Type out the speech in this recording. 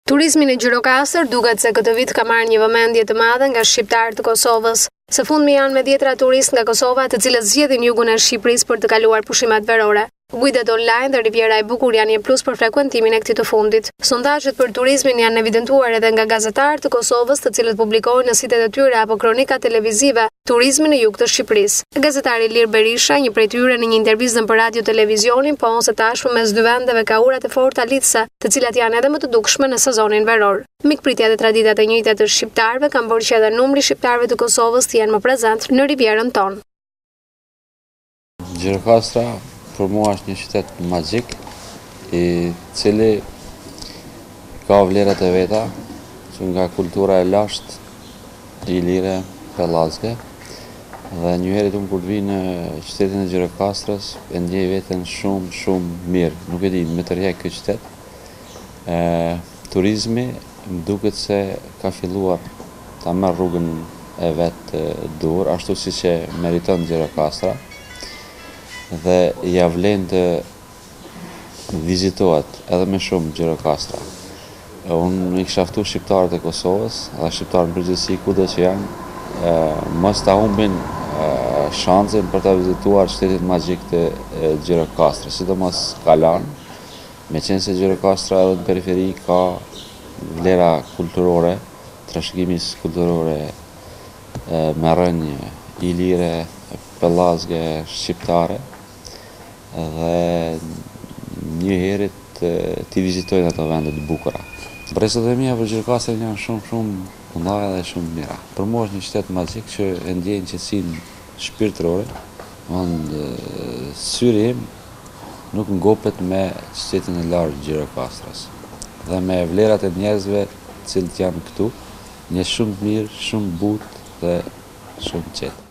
Turizmi në Gjirokastër duket se këtë vit ka marrë një vëmendje të madhe nga shqiptarët të Kosovës. Së fundmi janë me dhjetra turistë nga Kosova të cilët zgjedhin jugun e Shqipërisë për të kaluar pushimet verore. Guidet online dhe Riviera e Bukur janë një plus për frekuentimin e këtij të fundit. Sondazhet për turizmin janë evidentuar edhe nga gazetarët të Kosovës, të cilët publikojnë në sitet e tyre apo kronika televizive turizmin në jug të Shqipërisë. Gazetari Ilir Berisha, një prej tyre, në një intervistë për radio televizionin, se tashmë mes dy vendeve ka urat e forta lidhëse, të cilat janë edhe më të dukshme në sezonin veror. Mikpritja dhe traditat e njëjta të shqiptarëve kanë bërë që edhe numri shqiptarëve të Kosovës të jenë më prezent në Rivierën tonë. Gjirokastra për mua është një qytet magjik, i cili ka vlerat e veta, që nga kultura e lashtë, ilire, pellazge, dhe njëherë kur vi në qytetin e Gjirokastrës, e ndjej veten shumë mirë. Nuk e di, me tërheq këtë qytet. Turizmi më duket se ka filluar ta merr rrugën e vet dur, ashtu siç e meriton Gjirokastra, dhe ja vlen të vizitohet edhe më shumë Gjirokastra. Unë i kisha ftuar shqiptarët e Kosovës, dhe shqiptarët në përgjithësi kudo që janë, mos ta humbin shansin për ta vizituar qytetin magjik të Gjirokastrës, sidomos Kalan, meqense Gjirokastra edhe në periferi ka vlera kulturore, trashëgimis kulturore me rënje ilire, pellazge, shqiptare, dhe një herët t'i vizitojnë ato vende të bukura. Impresionet e mia për Gjirokastër janë shumë mëdha dhe shumë mira. Për mua është një qytet magjik që e ndjej qetësinë shpirtërore, syri im nuk ngopet me qytetin e lartë Gjirokastrës dhe me vlerat e njerëzve të cilët janë këtu, një shumë mirë, shumë butë dhe shumë qetë.